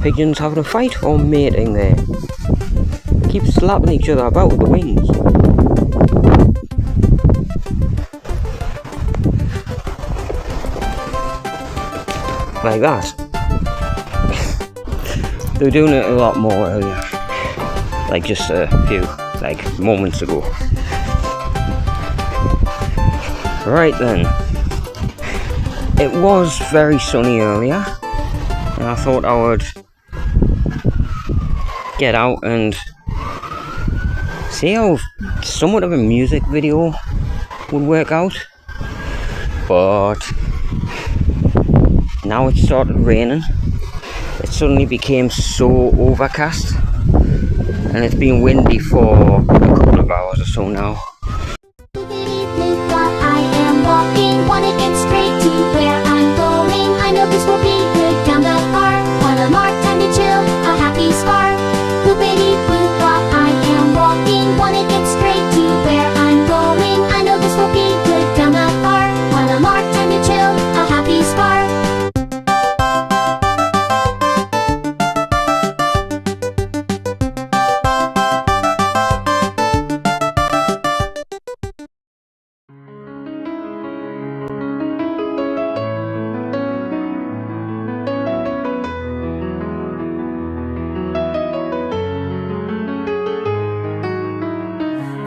pigeons having a fight or mating there. They keep slapping each other about with the wings. Like that. They were doing it a lot more earlier. Like just a few, moments ago. Right then. It was very sunny earlier. And I thought I would get out and see how somewhat of a music video would work out. But now it started raining. It suddenly became so overcast. And it's been windy for a couple of hours or so now. I am walking, wanna get straight to where I'm going. I know this will be good down the park. Wanna mark time to chill, a happy spark. Boopity boop bop, I am walking, wanna get straight to where I'm going. I know this will be good down the park. Wanna mark time to chill, a happy spark.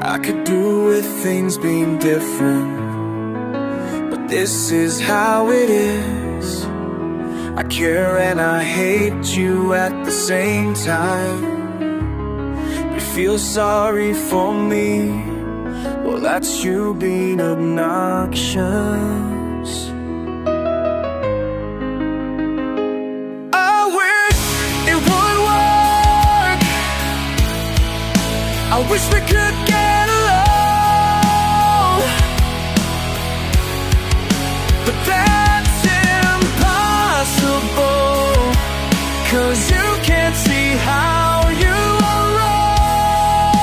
I could do with things being different, but this is how it is. I care and I hate you at the same time. You feel sorry for me, well that's you being obnoxious. I wish it would work. I wish we could get along, but that's impossible, 'cause you can't see how you are wrong.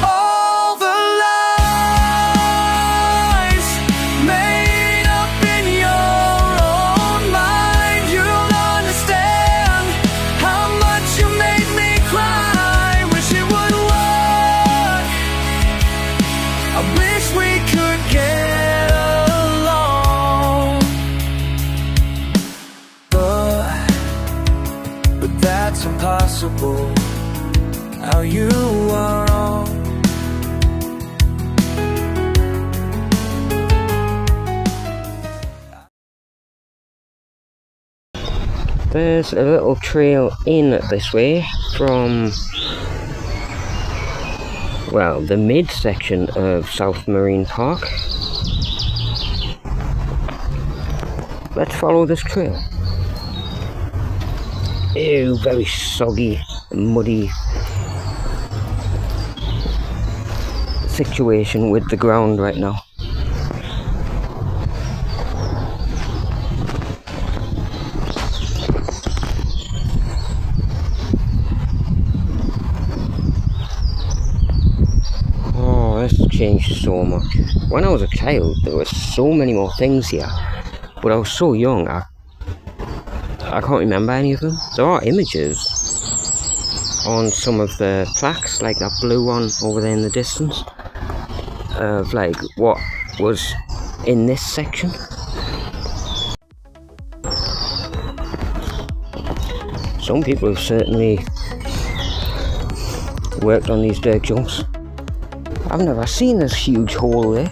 All the lies made up in your own mind, you'll understand how much you made me cry. Wish it would work. I wish we could get along, but that's impossible. How you are wrong. There's a little trail in this way from, well, the midsection of South Marine Park. Let's follow this trail. Ew, very soggy, muddy situation with the ground right now. Oh, this has changed so much. When I was a child, there were so many more things here, but I was so young, I can't remember any of them. There are images on some of the plaques, like that blue one over there in the distance, of like what was in this section. Some people have certainly worked on these dirt jumps. I've never seen this huge hole there.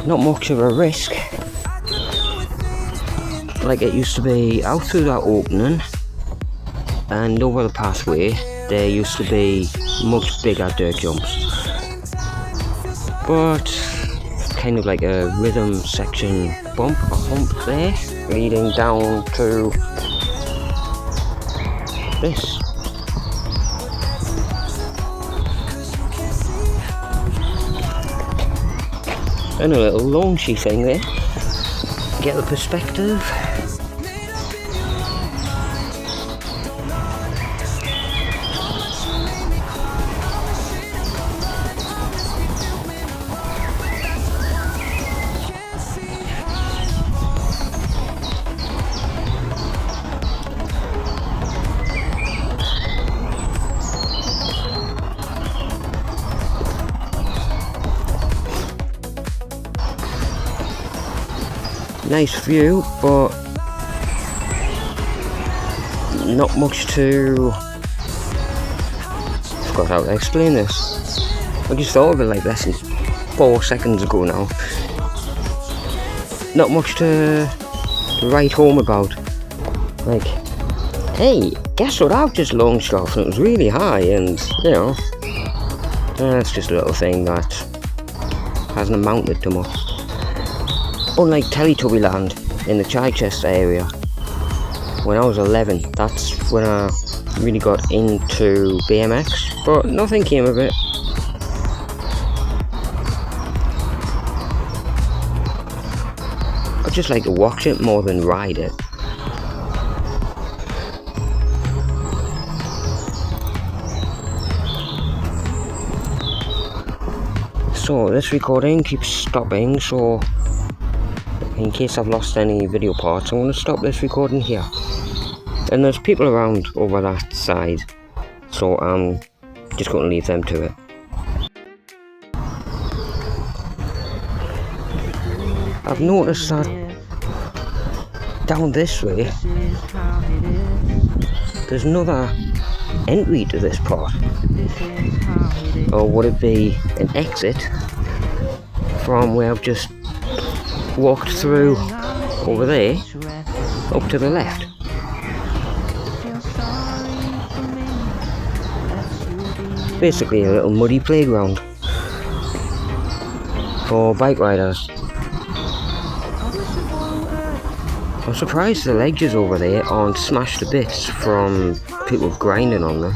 Not much of a risk. Like it used to be out through that opening, and over the pathway there used to be much bigger dirt jumps. But kind of like a rhythm section bump, a hump there, leading down to this. And a little launchy thing there. Get the perspective. Nice view, but not much to... forgot how to explain this. I just thought of it like less than 4 seconds ago now. Not much to write home about. Like, hey, guess what I've just launched off, and it was really high, and you know, that's just a little thing that hasn't amounted to much. Unlike Teletubby Land in the Chichester area, when I was 11, that's when I really got into BMX, but nothing came of it. I just like to watch it more than ride it. So this recording keeps stopping, so in case I've lost any video parts, I'm going to stop this recording here. And there's people around over that side, so I'm just going to leave them to it. I've noticed that down this way, there's another entry to this part. Or would it be an exit from where I've just walked through over there, up to the left? Basically a little muddy playground for bike riders. I'm surprised the ledges over there aren't smashed to bits from people grinding on them.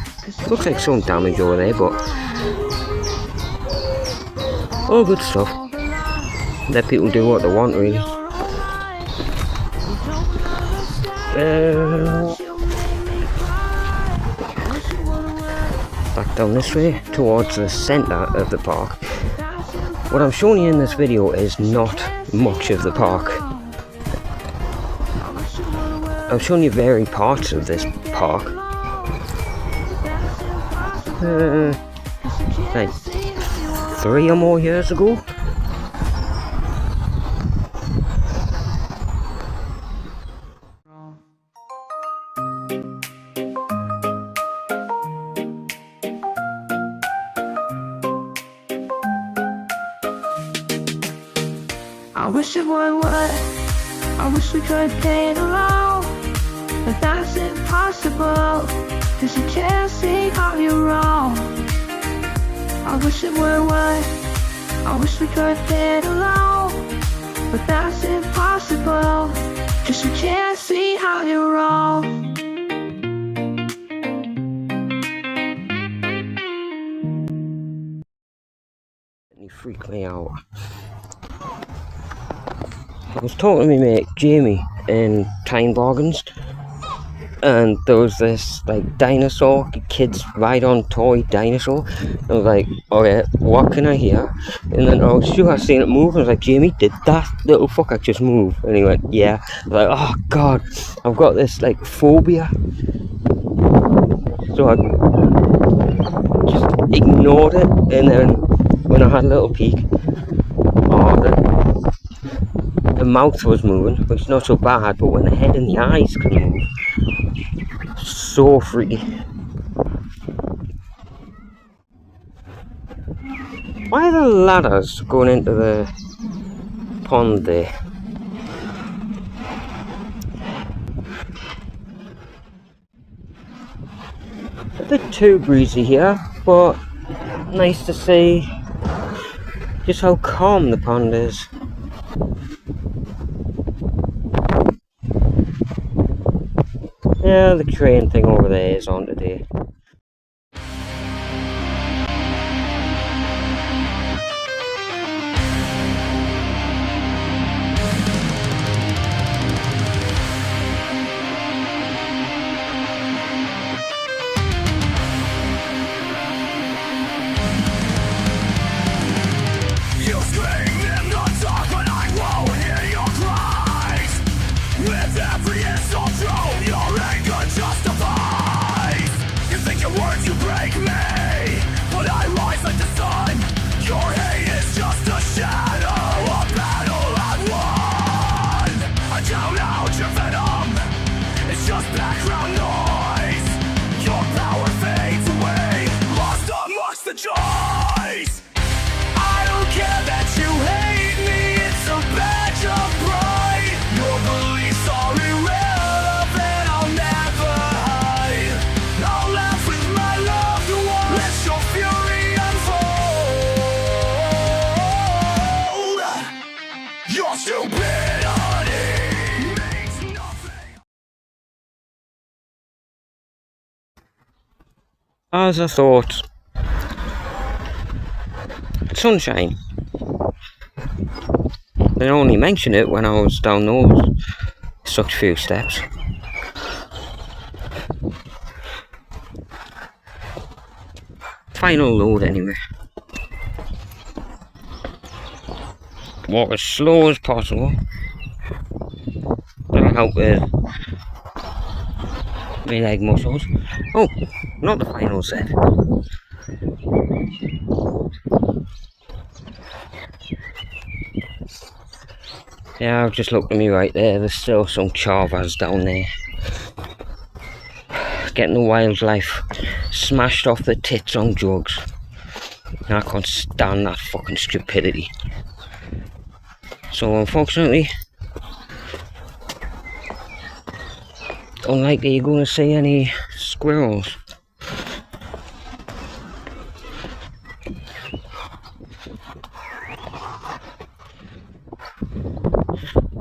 Looks like some damage over there, but all good stuff. Let people do what they want, really. Back down this way towards the centre of the park. What I'm showing you in this video is not much of the park. I'm showing you varied parts of this park. Like 3 or more years ago. I wish it would. I wish we could get along, but that's impossible, 'cause you can't see how you're wrong. I wish it would. I wish we could get along, but that's impossible, 'cause you can't see how you're wrong. You freak me out. I was talking to my mate Jamie in Time Bargains, and there was this like dinosaur, kids ride on toy dinosaur. I was like, okay, what can I hear? And then I was sure I seen it move. I was like, Jamie, did that little fucker just move? And he went, yeah. I was like, oh god, I've got this like phobia. So I just ignored it, and then when I had a little peek, the mouth was moving, which is not so bad, but when the head and the eyes could move, so freaky. Why are the ladders going into the pond there? A bit too breezy here, but nice to see just how calm the pond is. Yeah, the train thing over there is on today. You scream in the dark and I won't hear your cries. With every insult thrown, your anger justifies. You think Your stupidity means nothing. As I thought, sunshine. I only mentioned it when I was down those such few steps. Final load anyway. Walk as slow as possible. That'll help with my leg muscles. Oh, not the final set. Yeah, I've just looked at me right there. There's still some chavas down there. Getting the wildlife smashed off the tits on drugs. And I can't stand that fucking stupidity. So unfortunately, unlikely you're going to see any squirrels.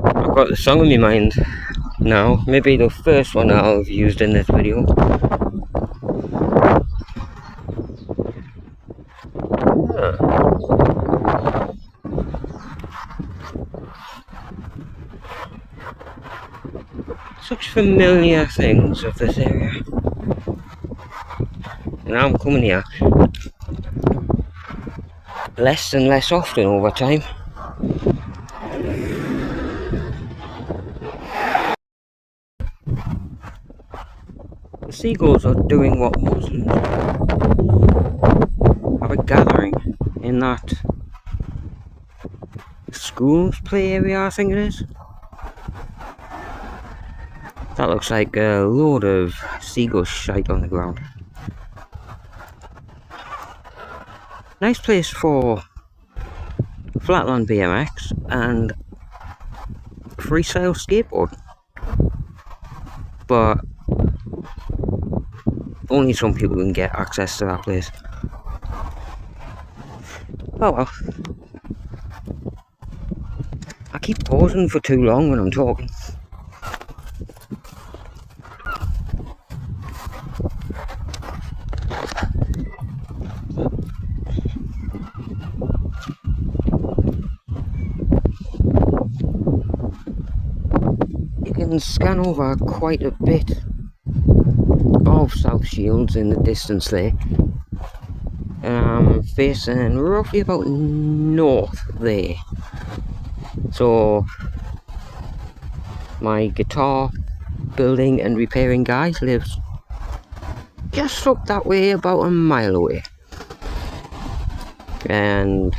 I've got the song in my mind now, maybe the first one that I've used in this video. Such familiar things of this area. And I'm coming here less and less often over time. The seagulls are doing what Muslims have a gathering in that schools play area, I think it is. That looks like a load of seagull shite on the ground. Nice place for flatland BMX and freestyle skateboard, but only some people can get access to that place. Oh well. I keep pausing for too long when I'm talking. You can scan over quite a bit of South Shields in the distance there. I'm facing roughly about north there. So my guitar building and repairing guy lives just up that way, about a mile away. And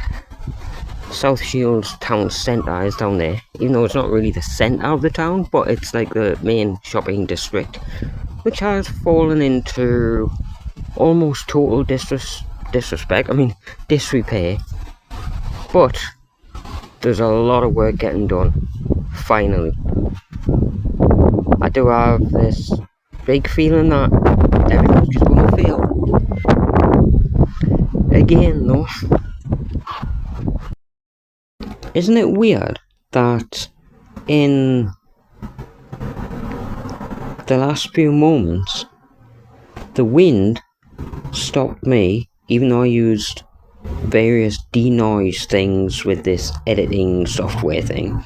South Shields town centre is down there, even though it's not really the centre of the town, but it's like the main shopping district, which has fallen into almost total disrespect, I mean disrepair, but there's a lot of work getting done, finally. I do have this big feeling that everything's just going to fail again though. Isn't it weird that in the last few moments the wind stopped me, even though I used various denoise things with this editing software thing,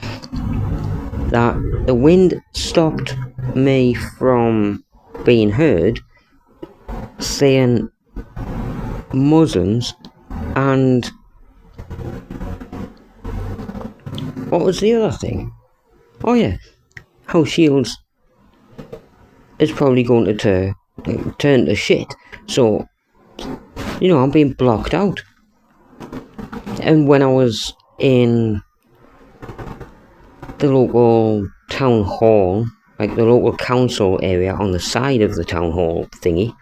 that the wind stopped me from being heard saying Muslims and what was the other thing? Oh yeah, how Shields is probably going to turn to shit. So, you know, I'm being blocked out. And when I was in the local town hall, like the local council area on the side of the town hall thingy,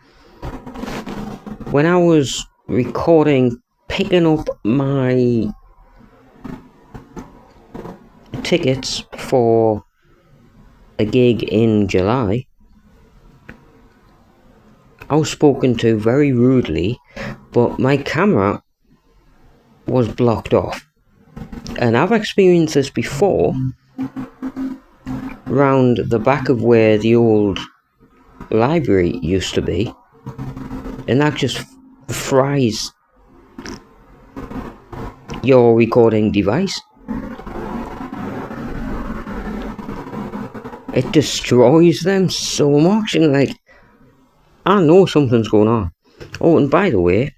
when I was recording, picking up my tickets for a gig in July, I was spoken to very rudely, but my camera was blocked off. And I've experienced this before, round the back of where the old library used to be, and that just fries your recording device. It destroys them so much, and like, I know something's going on. Oh, and by the way,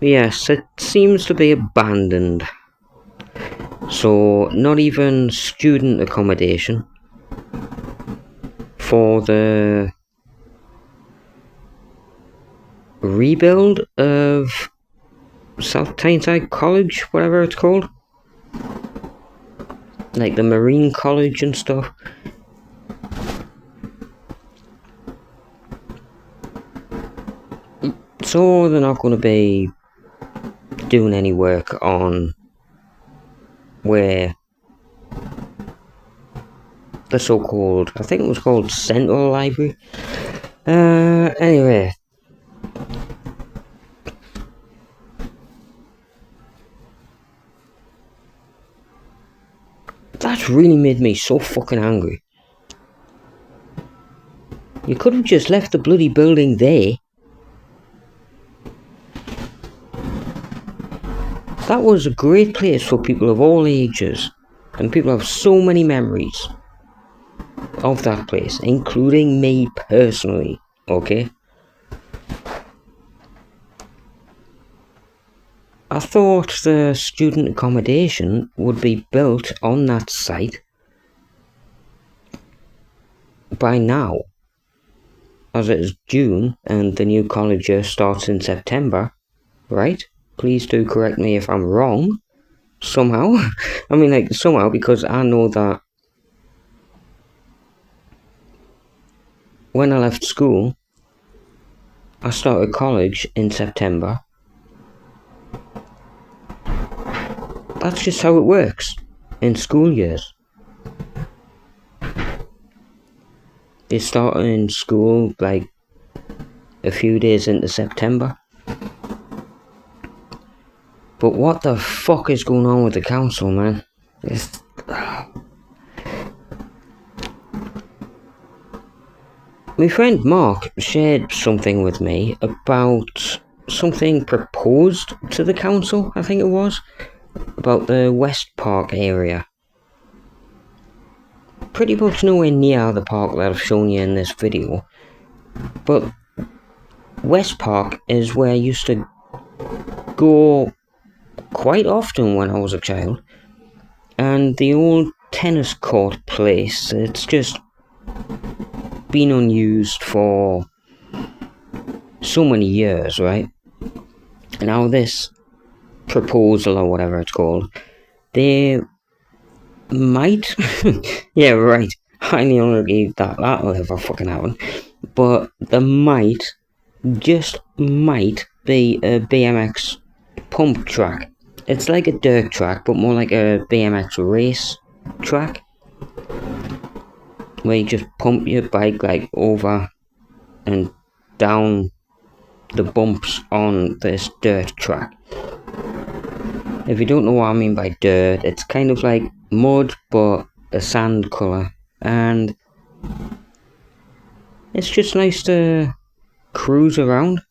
yes, it seems to be abandoned. So, not even student accommodation for the rebuild of South Tyneside College, whatever it's called. Like the Marine College and stuff. So they're not going to be doing any work on where the so-called, I think it was called Central Library. Anyway. That's really made me so fucking angry. You could have just left the bloody building there. That was a great place for people of all ages, and people have so many memories of that place, including me personally, okay? I thought the student accommodation would be built on that site by now, as it is June and the new college year starts in September, right? Please do correct me if I'm wrong, somehow. I mean, like, somehow, because I know that when I left school, I started college in September. That's just how it works in school years. They start in school like a few days into September. But what the fuck is going on with the council, man? My friend Mark shared something with me about something proposed to the council, I think it was, about the West Park area. Pretty much nowhere near the park that I've shown you in this video, but West Park is where I used to go quite often when I was a child, and the old tennis court place, it's just been unused for so many years, right? Now this proposal or whatever it's called, they might, yeah, right, highly unlikely that that'll ever fucking happen, but there might, just might, be a BMX pump track. It's like a dirt track, but more like a BMX race track, where you just pump your bike like over and down the bumps on this dirt track. If you don't know what I mean by dirt, it's kind of like mud but a sand colour, and it's just nice to cruise around.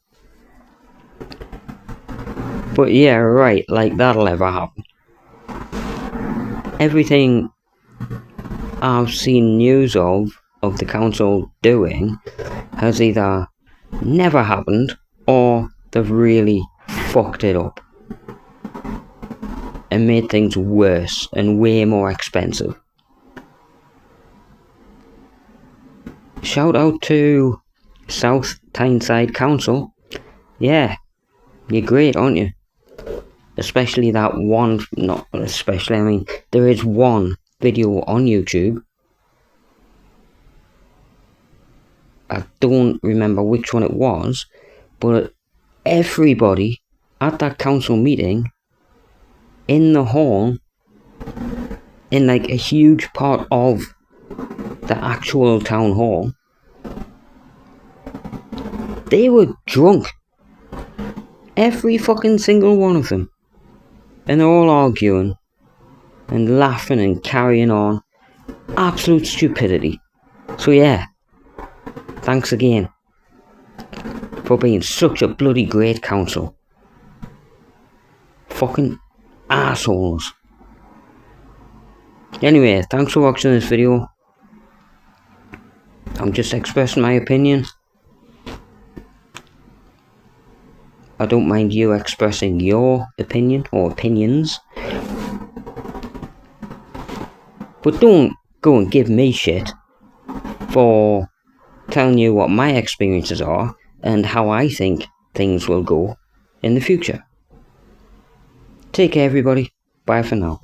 But yeah, right, like that'll ever happen. Everything I've seen news of the council doing has either never happened or they've really fucked it up and made things worse and way more expensive. Shout out to South Tyneside Council. Yeah, you're great, aren't you? Especially that one, not especially, I mean, there is one video on YouTube. I don't remember which one it was, but everybody at that council meeting, in the hall, in like a huge part of the actual town hall, they were drunk. Every fucking single one of them. and they're all arguing and laughing and carrying on. Absolute stupidity. So yeah, thanks again for being such a bloody great council. Fucking assholes. Anyway, thanks for watching this video. I'm just expressing my opinion. I don't mind you expressing your opinion or opinions. But don't go and give me shit for telling you what my experiences are and how I think things will go in the future. Take care everybody. Bye for now.